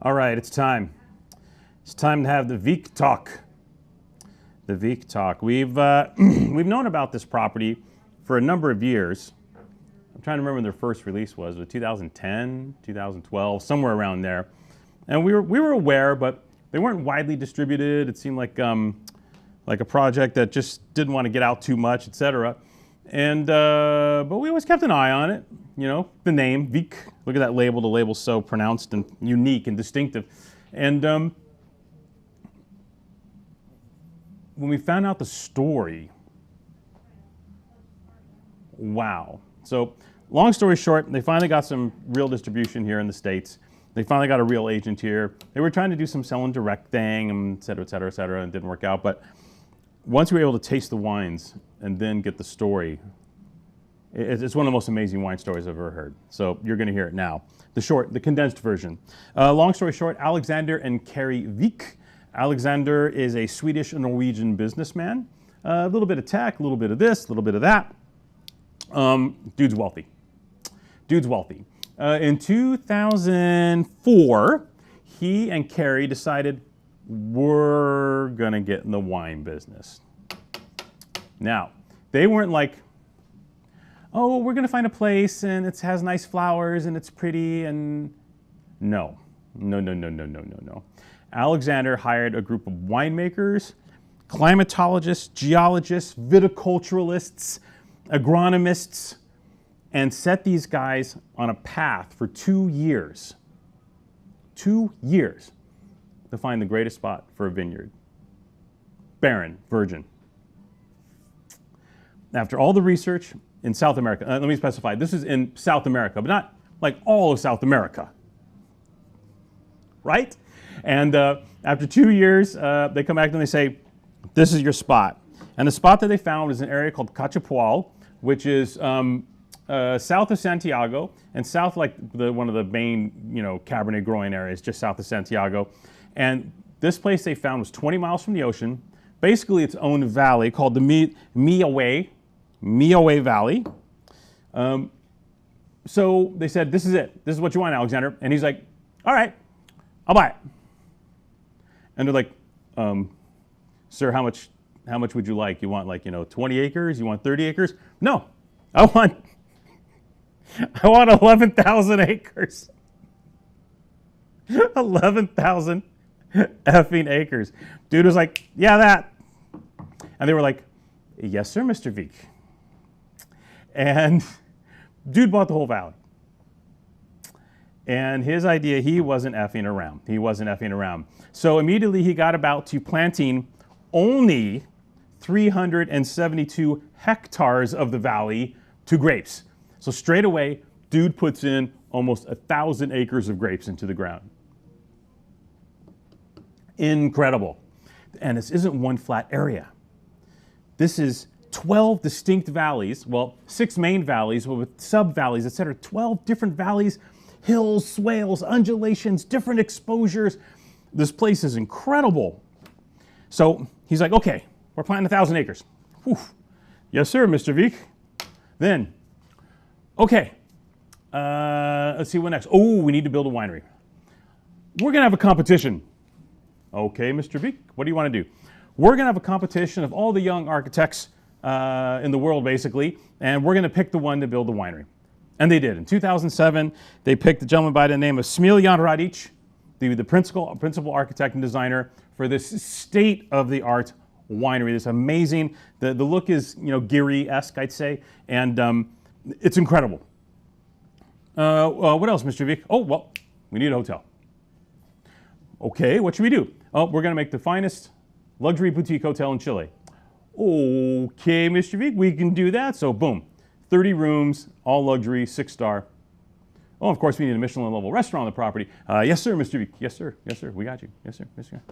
All right, it's time. It's time to have the Vik talk. The Vik talk. We've known about this property for a number of years. I'm trying to remember when their first release was. Was it 2010, 2012, somewhere around there. And we were aware, but they weren't widely distributed. It seemed like a project that just didn't want to get out too much, etc. And but we always kept an eye on it. You know, the name Vik. Look at that label. The label's so pronounced and unique and distinctive. And when we found out the story, wow. So long story short, they finally got some real distribution here in the States. They finally got a real agent here. They were trying to do some sell and direct thing, and et cetera, and it didn't work out. But once we were able to taste the wines and then get the story, it's one of the most amazing wine stories I've ever heard. So you're going to hear it now. The condensed version. Long story short, Alexander and Carrie Vik. Alexander is a Swedish and Norwegian businessman. A little bit of tech, a little bit of this, a little bit of that. Dude's wealthy. Dude's wealthy. In 2004, he and Carrie decided we're going to get in the wine business. Now, they weren't like, oh, we're going to find a place and it has nice flowers and it's pretty and no. Alexander hired a group of winemakers, climatologists, geologists, viticulturalists, agronomists, and set these guys on a path for 2 years. 2 years to find the greatest spot for a vineyard. Barren, virgin. After all the research in South America, let me specify, this is in South America, but not like all of South America, right? And after 2 years, they come back and they say, this is your spot. And the spot that they found is an area called Cachapoal, which is south of Santiago and south like one of the main, Cabernet growing areas, just south of Santiago. And this place they found was 20 miles from the ocean, basically its own valley called the Milla Valley. So they said, this is it. This is what you want, Alexander. And he's like, all right, I'll buy it. And they're like, sir, how much would you like? You want 20 acres? You want 30 acres? No, I want 11,000 acres. 11,000 effing acres. Dude was like, yeah, that. And they were like, yes, sir, Mr. Vik. And dude bought the whole valley. And his idea, he wasn't effing around. So immediately he got about to planting only 372 hectares of the valley to grapes. So straight away, dude puts in almost 1,000 acres of grapes into the ground. Incredible. And this isn't one flat area. This is 12 distinct valleys, well, 6 main valleys with sub-valleys, etc. 12 different valleys, hills, swales, undulations, different exposures. This place is incredible. So he's like, okay, we're planting 1,000 acres. Whew. Yes, sir, Mr. Vik. Then, okay, let's see what next. Oh, we need to build a winery. We're going to have a competition. Okay, Mr. Vik, what do you want to do? We're going to have a competition of all the young architects in the world, basically, and we're going to pick the one to build the winery. And they did. In 2007, they picked a gentleman by the name of Smiljan Radic, the principal architect and designer for this state-of-the-art winery. This amazing, the look is, Geary-esque, I'd say, and it's incredible. What else, Mr. Vik? Oh, well, we need a hotel. Okay, what should we do? Oh, we're going to make the finest luxury boutique hotel in Chile. Okay, Mr. Vik, we can do that. So boom, 30 rooms, all luxury, 6-star. Oh, of course, we need a Michelin level restaurant on the property. Yes, sir, Mr. Vik. Yes, sir. Yes, sir. We got you. Yes, sir. Yes, sir.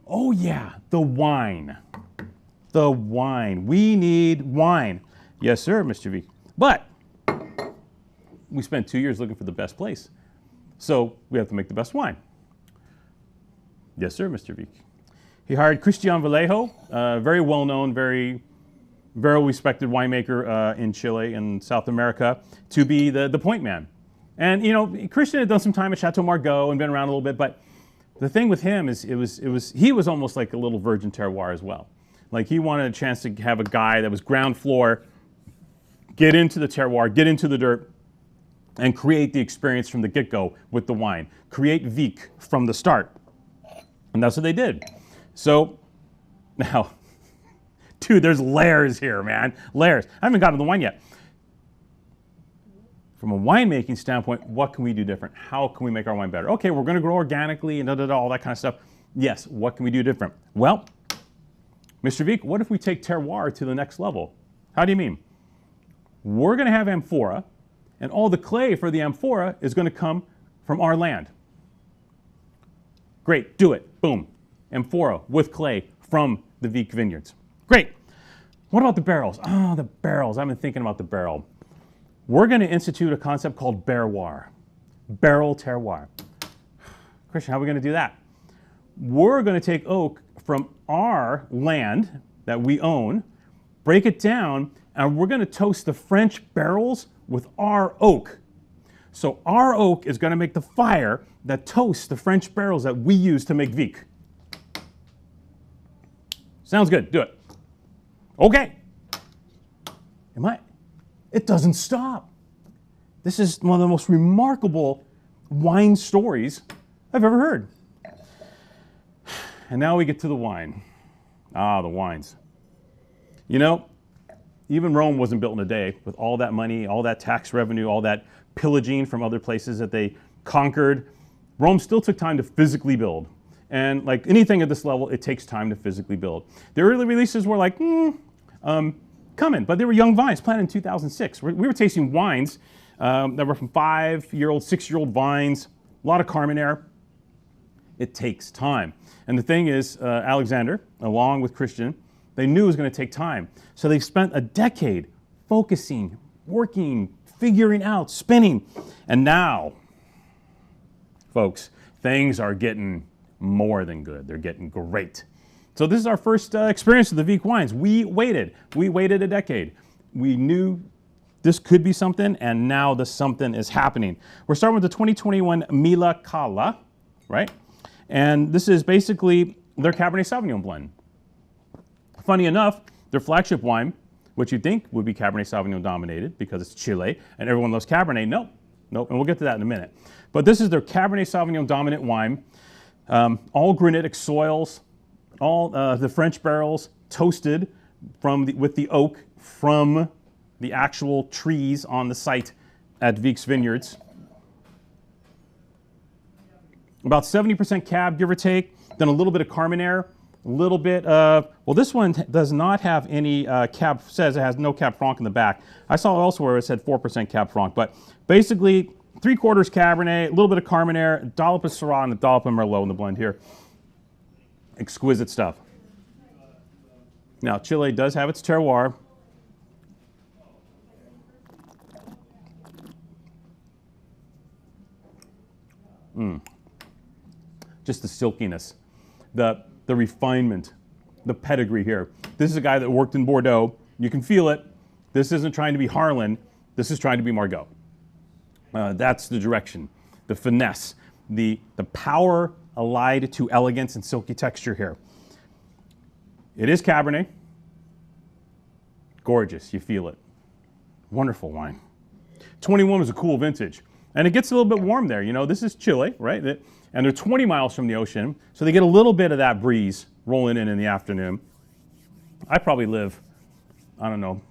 Oh, yeah, the wine. The wine. We need wine. Yes, sir, Mr. Vik. But we spent 2 years looking for the best place. So we have to make the best wine. Yes, sir, Mr. Vik. He hired Cristian Vallejo, very well-known, very respected winemaker in Chile and South America, to be the point man. And you know, Christian had done some time at Chateau Margaux and been around a little bit, but the thing with him is he was almost like a little virgin terroir as well. Like he wanted a chance to have a guy that was ground floor, get into the terroir, get into the dirt, and create the experience from the get-go with the wine. Create Vik from the start. And that's what they did. So now, dude, there's layers here, man. Layers. I haven't gotten to the wine yet. From a winemaking standpoint, what can we do different? How can we make our wine better? Okay, we're going to grow organically and all that kind of stuff. Yes, what can we do different? Well, Mr. Vik, what if we take terroir to the next level? How do you mean? We're going to have amphora, and all the clay for the amphora is going to come from our land. Great, do it. Boom. Amphora with clay from the Vik vineyards. Great. What about the barrels? Oh, the barrels. I've been thinking about the barrel. We're going to institute a concept called barroir. Barrel terroir. Christian, how are we going to do that? We're going to take oak from our land that we own, break it down, and we're going to toast the French barrels with our oak. So our oak is going to make the fire that toasts the French barrels that we use to make Vik. Sounds good. Do it. Okay. It doesn't stop. This is one of the most remarkable wine stories I've ever heard. And now we get to the wine. Ah, the wines. You know, even Rome wasn't built in a day with all that money, all that tax revenue, all that pillaging from other places that they conquered. Rome still took time to physically build. And like anything at this level, it takes time to physically build. The early releases were like, coming, but they were young vines planted in 2006. We were tasting wines that were from 5-year-old, 6-year-old vines, a lot of Carmenere. It takes time. And the thing is, Alexander, along with Christian, they knew it was going to take time. So they spent a decade focusing, working, figuring out, spinning. And now, folks, things are getting more than good. They're getting great. So this is our first experience with the Vik wines. We waited a decade. We knew this could be something, and now the something is happening. We're starting with the 2021 Milla Cala, right? And this is basically their Cabernet Sauvignon blend. Funny enough, their flagship wine, which you'd think would be Cabernet Sauvignon dominated because it's Chile and everyone loves Cabernet, nope, and we'll get to that in a minute. But this is their Cabernet Sauvignon dominant wine, all granitic soils, all the French barrels toasted with the oak from the actual trees on the site at Vik's Vineyards. About 70% cab, give or take, then a little bit of Carmenere, a little bit of, well, this one does not have any cab, says it has no cab franc in the back. I saw elsewhere it said 4% cab franc, but basically 3/4 Cabernet, a little bit of Carmenere, a dollop of Syrah, and a dollop of Merlot in the blend here. Exquisite stuff. Now, Chile does have its terroir. Just the silkiness, the refinement, the pedigree here. This is a guy that worked in Bordeaux. You can feel it. This isn't trying to be Harlan. This is trying to be Margaux. That's the direction, the finesse, the power allied to elegance and silky texture here. It is Cabernet. Gorgeous, you feel it. Wonderful wine. 21 is a cool vintage. And it gets a little bit warm there. You know, this is Chile, right? And they're 20 miles from the ocean, so they get a little bit of that breeze rolling in the afternoon. I probably live, I don't know,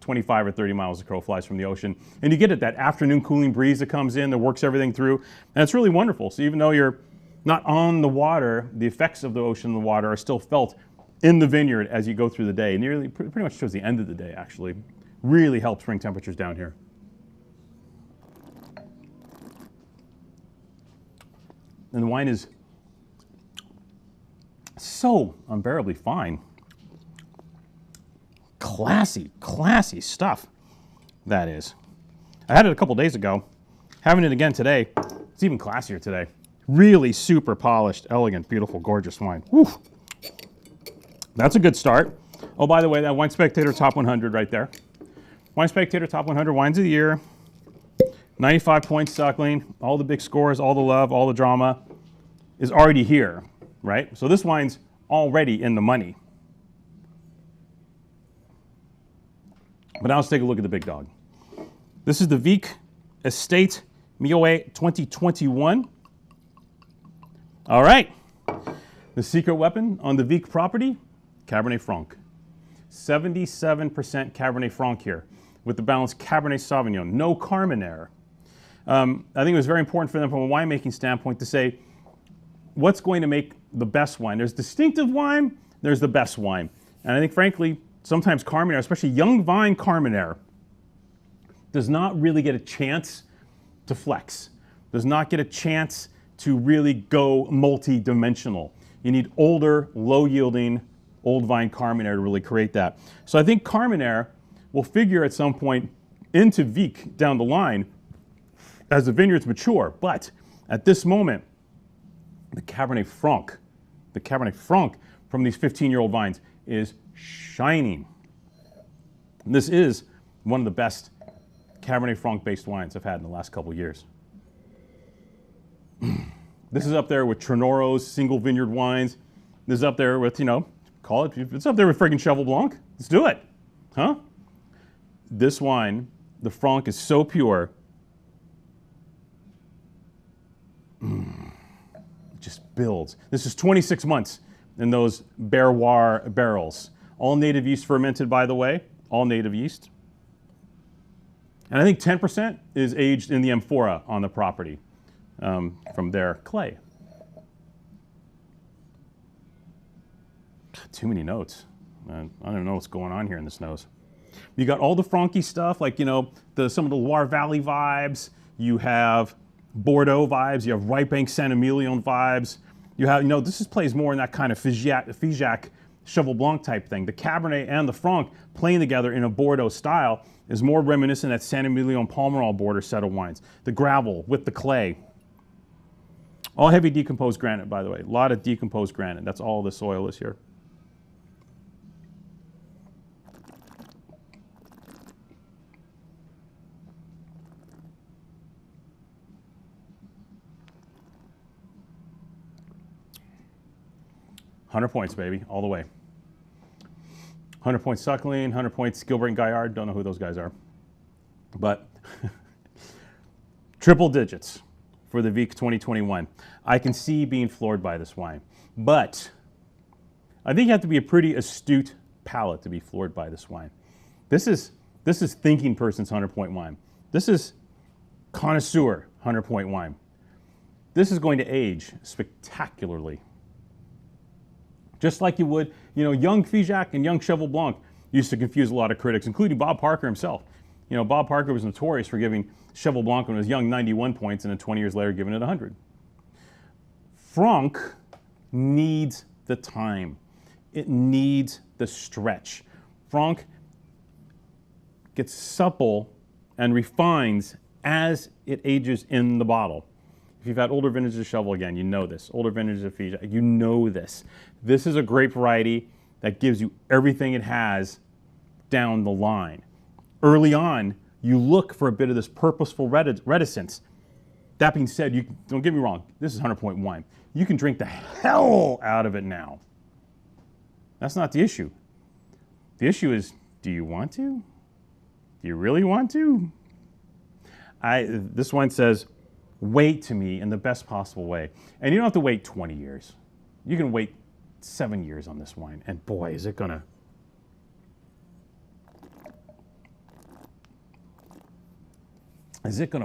25 or 30 miles the crow flies from the ocean. And you get it, that afternoon cooling breeze that comes in, that works everything through. And it's really wonderful. So even though you're not on the water, the effects of the ocean and the water are still felt in the vineyard as you go through the day. Nearly, pretty much towards the end of the day, actually. Really helps bring temperatures down here. And the wine is so unbearably fine. Classy, classy stuff, that is. I had it a couple days ago. Having it again today. It's even classier today. Really super polished, elegant, beautiful, gorgeous wine. Whew. That's a good start. Oh, by the way, that Wine Spectator Top 100 right there. Wine Spectator Top 100 Wines of the Year. 95 points suckling, all the big scores, all the love, all the drama is already here, right? So this wine's already in the money. But now let's take a look at the big dog. This is the Vik Estate Milla 2021. All right. The secret weapon on the Vik property, Cabernet Franc. 77% Cabernet Franc here with the balanced Cabernet Sauvignon, no Carmenere. I think it was very important for them from a winemaking standpoint to say, what's going to make the best wine? There's distinctive wine, there's the best wine. And I think, frankly, sometimes Carmenere, especially young vine Carmenere, does not really get a chance to flex, does not get a chance to really go multi-dimensional. You need older, low-yielding, old vine Carmenere to really create that. So I think Carmenere will figure at some point into Vik down the line as the vineyards mature. But at this moment, the Cabernet Franc from these 15-year-old vines is shining. This is one of the best Cabernet Franc-based wines I've had in the last couple of years. This is up there with Trinoro's single vineyard wines. This is up there with, call it, it's up there with friggin' Cheval Blanc. Let's do it, huh? This wine, the Franc, is so pure. It just builds. This is 26 months in those Berroir barrels. All native yeast fermented, by the way, all native yeast. And I think 10% is aged in the amphora on the property from their clay. Too many notes. I don't know what's going on here in this nose. You got all the Francky stuff, like, some of the Loire Valley vibes. You have Bordeaux vibes. You have Right Bank Saint Emilion vibes. You have, this plays more in that kind of Figeac Cheval Blanc type thing. The Cabernet and the Franc playing together in a Bordeaux style is more reminiscent of that Saint Emilion Pomerol border set of wines. The gravel with the clay. All heavy decomposed granite, by the way. A lot of decomposed granite. That's all the soil is here. $100 points, baby, all the way. 100 points Suckling, 100 points Gilbert and Gaillard. Don't know who those guys are. But triple digits for the Vik 2021. I can see being floored by this wine. But I think you have to be a pretty astute palate to be floored by this wine. This is thinking person's 100-point wine. This is connoisseur 100-point wine. This is going to age spectacularly. Just like you would, young Figeac and young Cheval Blanc used to confuse a lot of critics, including Bob Parker himself. Bob Parker was notorious for giving Cheval Blanc when it was young 91 points and then 20 years later giving it 100. Franc needs the time. It needs the stretch. Franc gets supple and refines as it ages in the bottle. If you've had older vintages of Cheval, again, you know this. Older vintages of Figeac, you know this. This is a grape variety that gives you everything it has down the line. Early on, you look for a bit of this purposeful reticence. That being said, don't get me wrong, this is 100-point wine. You can drink the hell out of it now. That's not the issue. The issue is, do you want to? Do you really want to? This wine says, wait to me in the best possible way. And you don't have to wait 20 years. You can wait 7 years on this wine. And boy, is it gonna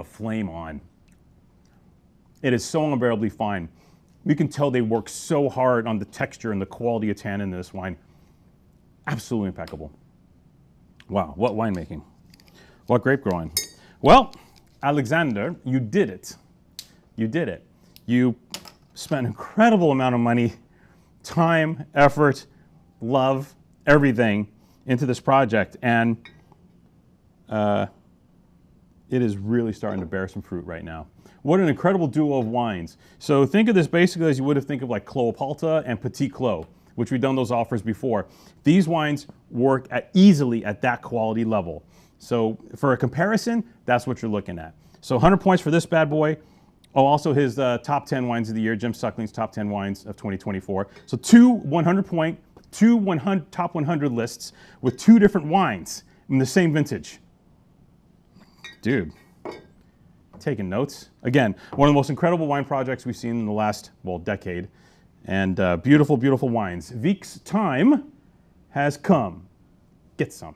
flame on. It is so unbearably fine. You can tell they work so hard on the texture and the quality of tannin in this wine. Absolutely impeccable. Wow, what winemaking. What grape growing. Well, Alexander, you did it. You did it. You spent an incredible amount of money, time, effort, love, everything into this project. And it is really starting to bear some fruit right now. What an incredible duo of wines. So think of this basically as you would have think of like Clos Palta and Petit Clos, which we've done those offers before. These wines work easily at that quality level. So for a comparison, that's what you're looking at. So 100 points for this bad boy. Oh, also his top 10 wines of the year, Jim Suckling's top 10 wines of 2024. So two 100-point, top 100 lists with two different wines in the same vintage. Dude, taking notes. Again, one of the most incredible wine projects we've seen in the last, well, decade. And beautiful, beautiful wines. Vik's time has come. Get some.